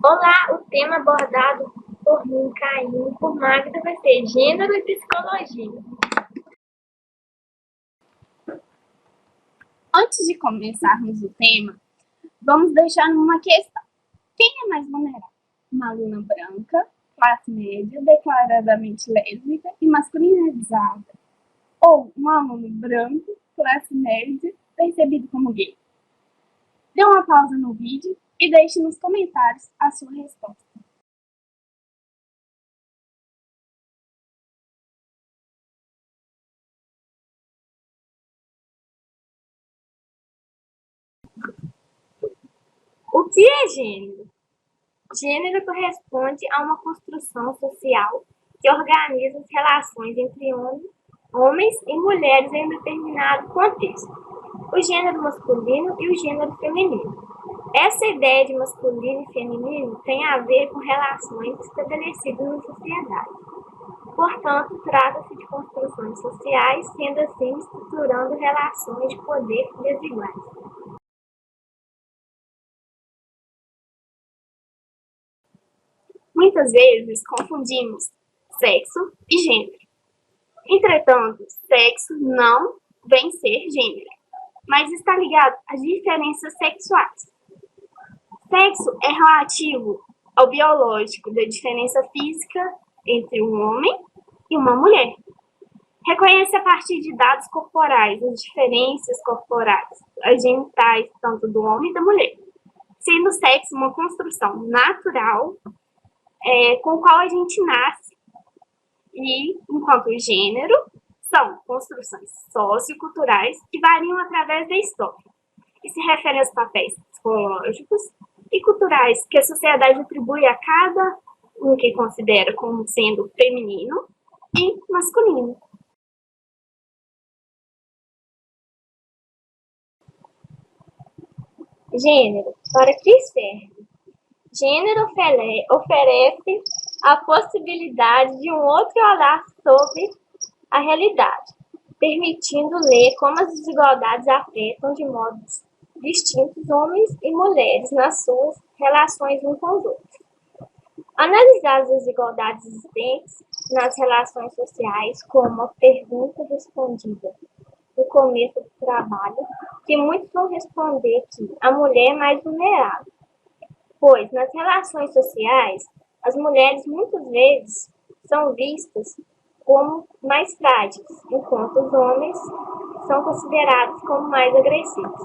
Olá, o tema abordado por mim, Caim, por Magda, vai ser gênero e psicologia. Antes de começarmos o tema, vamos deixar uma questão. Quem é mais vulnerável? Uma aluna branca, classe média, declaradamente lésbica e masculinizada? Ou um aluno branco, classe média, percebido como gay? Dê uma pausa no vídeo e deixe nos comentários a sua resposta. O que é gênero? Gênero corresponde a uma construção social que organiza as relações entre homens e mulheres em um determinado contexto. O gênero masculino e o gênero feminino. Essa ideia de masculino e feminino tem a ver com relações estabelecidas na sociedade. Portanto, trata-se de construções sociais, sendo assim estruturando relações de poder desiguais. Muitas vezes confundimos sexo e gênero. Entretanto, sexo não vem ser gênero, mas está ligado às diferenças sexuais. Sexo é relativo ao biológico da diferença física entre um homem e uma mulher. Reconhece a partir de dados corporais as diferenças corporais, as genitais, tanto do homem e da mulher, sendo o sexo uma construção natural com a qual a gente nasce, e enquanto o gênero são construções socioculturais que variam através da história e se referem aos papéis psicológicos e culturais que a sociedade atribui a cada um que considera como sendo feminino e masculino. Gênero. Para que serve? Gênero oferece a possibilidade de um outro olhar sobre a realidade, permitindo ler como as desigualdades afetam de modos distintos homens e mulheres nas suas relações uns com os outros. Analisar as desigualdades existentes nas relações sociais como a pergunta respondida no começo do trabalho, que muitos vão responder que a mulher é mais vulnerável, pois nas relações sociais as mulheres muitas vezes são vistas como mais frágeis, enquanto os homens são considerados como mais agressivos.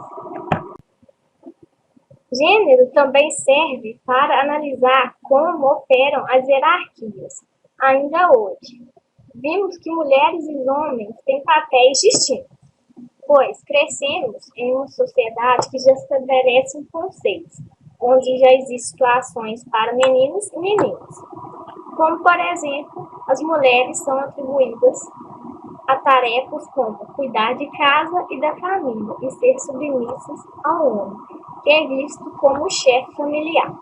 Gênero também serve para analisar como operam as hierarquias, ainda hoje. Vimos que mulheres e homens têm papéis distintos, pois crescemos em uma sociedade que já estabelece um conceito, onde já existem situações para meninos e meninas. Como, por exemplo, as mulheres são atribuídas a tarefas como cuidar de casa e da família e ser submissas ao homem, que é visto como o chefe familiar,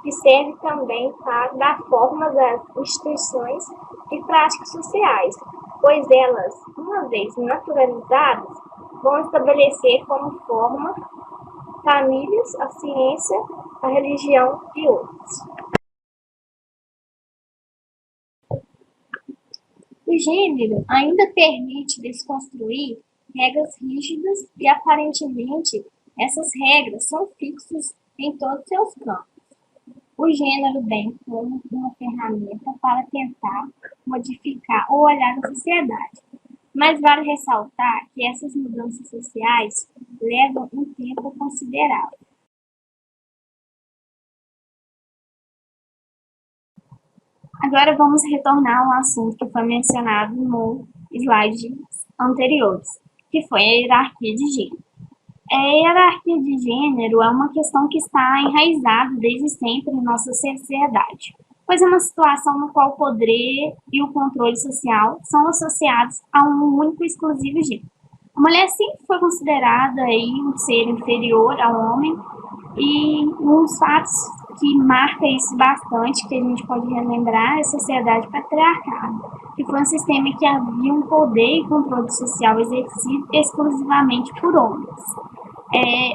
e serve também para dar formas às instituições e práticas sociais, pois elas, uma vez naturalizadas, vão estabelecer como forma famílias, a ciência, a religião e outros. O gênero ainda permite desconstruir regras rígidas e, aparentemente, essas regras são fixas em todos os seus campos. O gênero vem como uma ferramenta para tentar modificar o olhar da sociedade, mas vale ressaltar que essas mudanças sociais levam um tempo considerável. Agora vamos retornar ao assunto que foi mencionado no slide anteriores, que foi a hierarquia de gênero. A hierarquia de gênero é uma questão que está enraizada desde sempre em nossa sociedade, pois é uma situação no qual o poder e o controle social são associados a um único e exclusivo gênero. A mulher sempre foi considerada um ser inferior ao homem, e um dos fatos que marca isso bastante, que a gente pode relembrar, é a sociedade patriarcal, que foi um sistema em que havia um poder e controle social exercido exclusivamente por homens.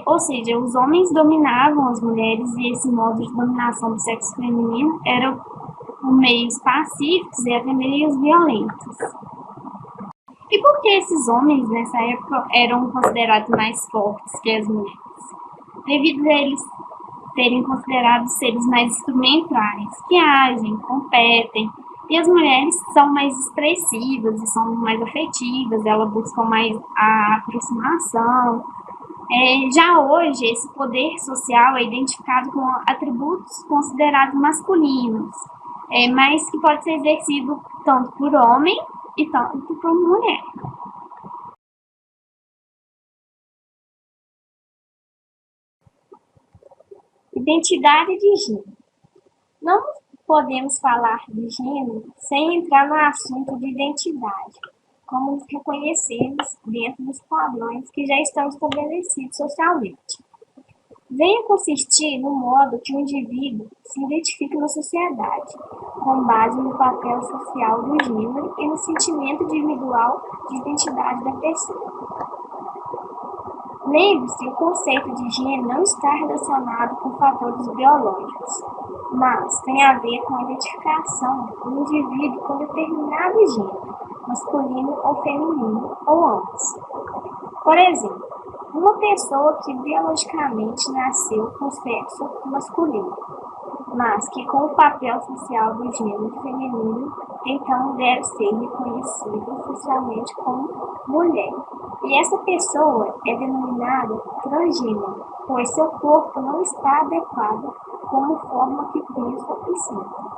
Ou seja, os homens dominavam as mulheres e esse modo de dominação do sexo feminino era por meios pacíficos e até meios violentos. E por que esses homens nessa época eram considerados mais fortes que as mulheres? Devido a eles serem considerados seres mais instrumentais, que agem, competem, e as mulheres são mais expressivas e são mais afetivas, elas buscam mais a aproximação. Já hoje, esse poder social é identificado com atributos considerados masculinos, mas que pode ser exercido tanto por homem e tanto por mulher. Identidade de gênero. Não podemos falar de gênero sem entrar no assunto de identidade, como nos reconhecemos dentro dos padrões que já estão estabelecidos socialmente. Vem a consistir no modo que o indivíduo se identifica na sociedade, com base no papel social do gênero e no sentimento individual de identidade da pessoa. Lembre-se, o conceito de gênero não está relacionado com fatores biológicos, mas tem a ver com a identificação do indivíduo com determinado gênero, masculino ou feminino, ou ambos. Por exemplo, uma pessoa que biologicamente nasceu com sexo masculino, mas que com o papel social do gênero feminino, então deve ser reconhecida socialmente como mulher. E essa pessoa é denominada transgênero, pois seu corpo não está adequado como forma que pensa e sente.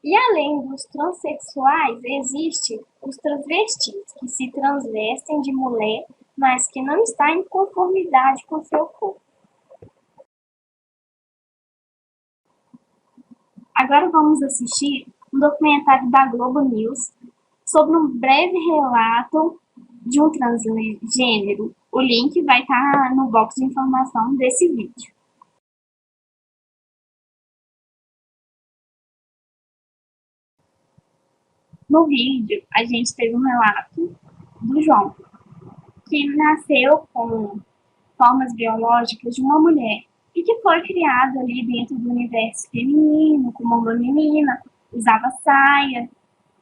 E além dos transexuais, existem os transvestis, que se transvestem de mulher, mas que não está em conformidade com seu corpo. Agora vamos assistir um documentário da Globo News sobre um breve relato de um transgênero. O link vai estar no box de informação desse vídeo. No vídeo, a gente teve um relato do João, que nasceu com formas biológicas de uma mulher e que foi criado ali dentro do universo feminino, como uma menina, usava saia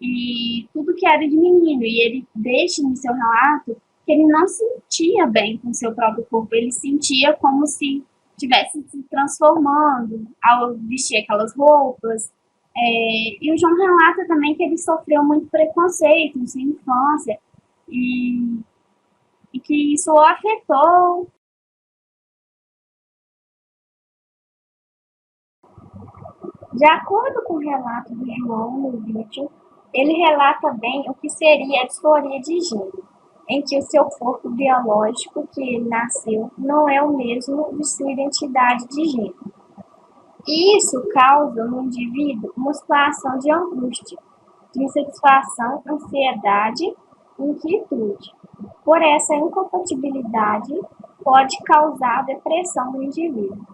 e tudo que era de menino. E ele deixa no seu relato que ele não se sentia bem com seu próprio corpo, ele sentia como se estivesse se transformando ao vestir aquelas roupas. E o João relata também que ele sofreu muito preconceito em sua infância e que isso o afetou. De acordo com o relato do João no vídeo, ele relata bem o que seria a disforia de gênero, em que o seu corpo biológico que ele nasceu não é o mesmo de sua identidade de gênero. E isso causa no indivíduo uma situação de angústia, de insatisfação, ansiedade e inquietude. Por essa incompatibilidade, pode causar depressão no indivíduo.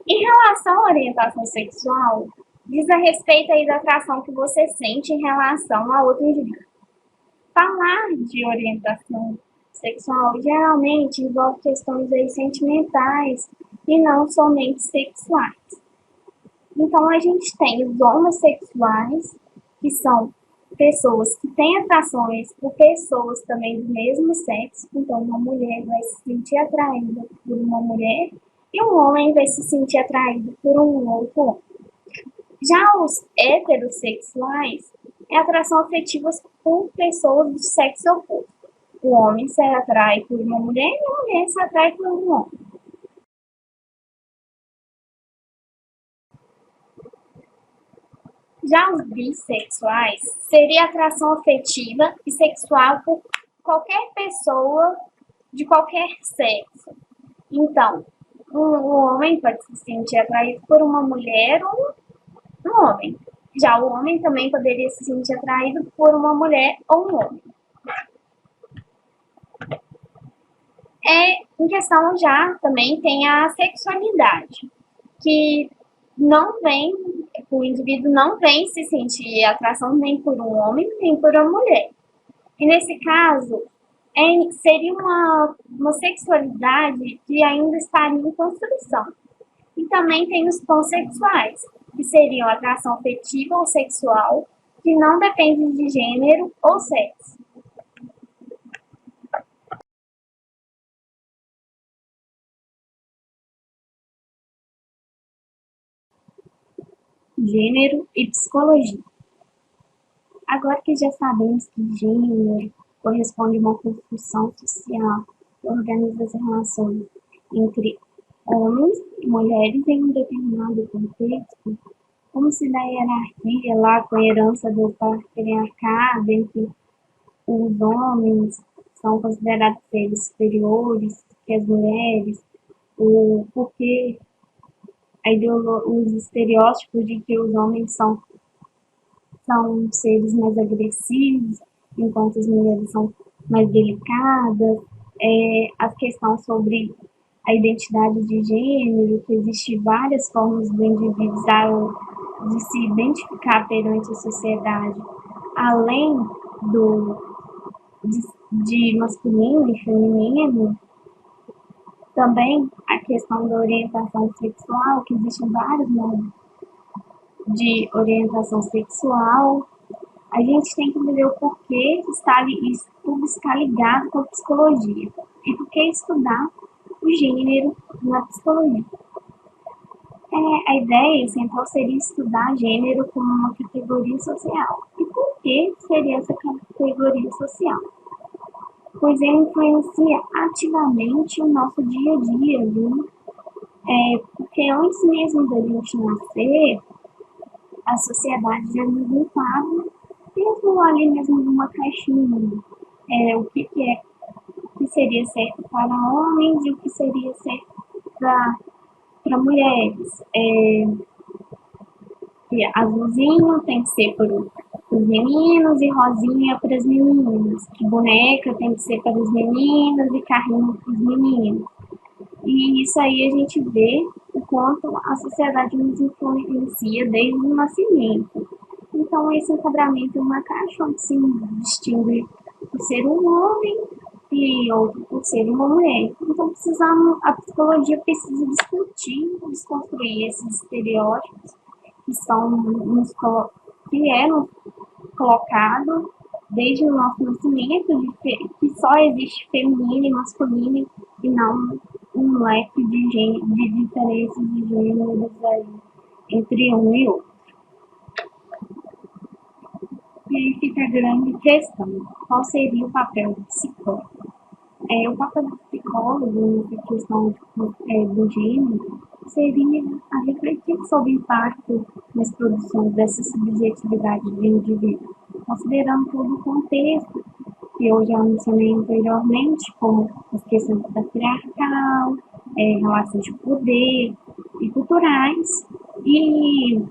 Em relação à orientação sexual, diz a respeito aí da atração que você sente em relação a outro indivíduo. Falar de orientação sexual geralmente envolve questões aí sentimentais e não somente sexuais. Então a gente tem os homossexuais, que são pessoas que têm atrações por pessoas também do mesmo sexo. Então uma mulher vai se sentir atraída por uma mulher e um homem vai se sentir atraído por um outro homem. Já os heterossexuais é atração afetiva por pessoas do sexo oposto. O homem se atrai por uma mulher e a mulher se atrai por um homem. Já os bissexuais seria atração afetiva e sexual por qualquer pessoa de qualquer sexo. Então, um homem pode se sentir atraído por uma mulher ou um homem. Já o homem também poderia se sentir atraído por uma mulher ou um homem. Em questão já também tem a sexualidade, que o indivíduo não vem se sentir atração nem por um homem, nem por uma mulher. E nesse caso, seria uma sexualidade que ainda estaria em construção. E também tem os pansexuais, que seriam atração afetiva ou sexual, que não depende de gênero ou sexo. Gênero e psicologia. Agora que já sabemos que gênero corresponde a uma construção social que organiza as relações entre homens e mulheres em um determinado contexto, como se dá a hierarquia lá com a herança do patriarcado, em que os homens são considerados seres superiores que as mulheres, o porquê os estereótipos de que os homens são seres mais agressivos, enquanto as mulheres são mais delicadas, a questão sobre a identidade de gênero, que existem várias formas do indivíduo de se identificar perante a sociedade, além de masculino e feminino, também a questão da orientação sexual, que existem vários modos de orientação sexual. A gente tem que entender o porquê isso tudo está ligado com a psicologia e por que estudar o gênero na psicologia. A ideia central seria estudar gênero como uma categoria social. E por que seria essa categoria social? Pois ele influencia ativamente o nosso dia a dia, viu? Porque antes mesmo da gente nascer, a sociedade já nos limpava, mesmo ali mesmo numa caixinha, o que seria certo para homens e o que seria certo para mulheres. Que azulzinho tem que ser para os meninos e rosinha para as meninas. Que boneca tem que ser para os meninos e carrinho para os meninos. E isso aí a gente vê o quanto a sociedade nos influencia desde o nascimento. Então, esse enquadramento é uma caixa onde se distingue por ser um homem e outro por ser uma mulher. Então, a psicologia precisa discutir, desconstruir esses estereótipos que eram colocados desde o nosso nascimento, que só existe feminino e masculino e não um leque de diferenças de gêneros aí, entre um e outro. E aí fica a grande questão: qual seria o papel do psicólogo? O papel do psicólogo nessa questão do gênero seria a refletir sobre o impacto nas produções dessa subjetividade do indivíduo, considerando todo o contexto que eu já mencionei anteriormente, como as questões patriarcal, relações de poder e culturais, e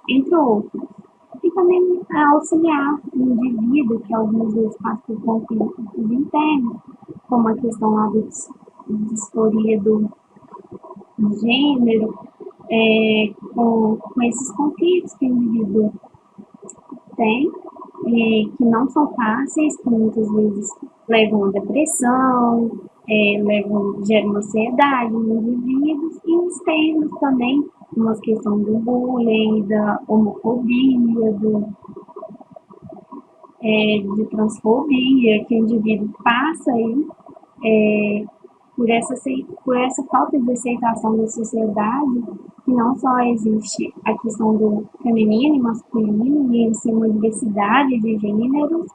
entre outros. E também auxiliar o indivíduo que algumas vezes passa por conflitos internos, como a questão lá da disforia do gênero, com esses conflitos que o indivíduo tem, que não são fáceis, que muitas vezes levam a depressão, geram ansiedade nos indivíduos, e nos termos também, uma questão do bullying, da homofobia, de transfobia, que o indivíduo passa aí, por essa falta de aceitação da sociedade, que não só existe a questão do feminino e masculino, e sim uma diversidade de gêneros,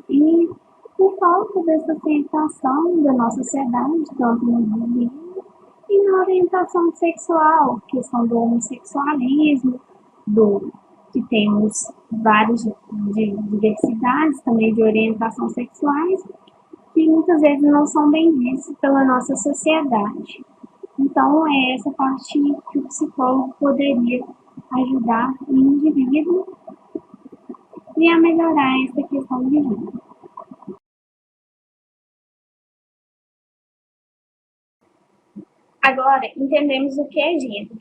e por falta dessa aceitação da nossa sociedade, tanto no indivíduo e na orientação sexual, questão do homossexualismo, que temos várias de diversidades também de orientação sexuais, que muitas vezes não são bem vistos pela nossa sociedade. Então, é essa parte que o psicólogo poderia ajudar o indivíduo e a melhorar essa questão de vida. Agora, entendemos o que é gênero.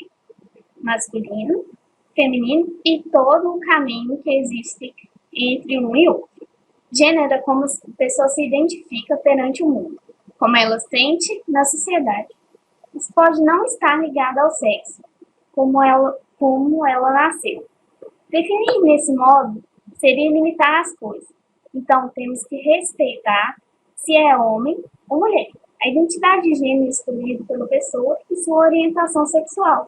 masculino, feminino e todo o caminho que existe entre um e outro. Gênero é como a pessoa se identifica perante o mundo, como ela sente na sociedade. Isso pode não estar ligado ao sexo, como ela nasceu. Definir nesse modo seria limitar as coisas. Então, temos que respeitar se é homem ou mulher, a identidade de gênero escolhida pela pessoa e sua orientação sexual.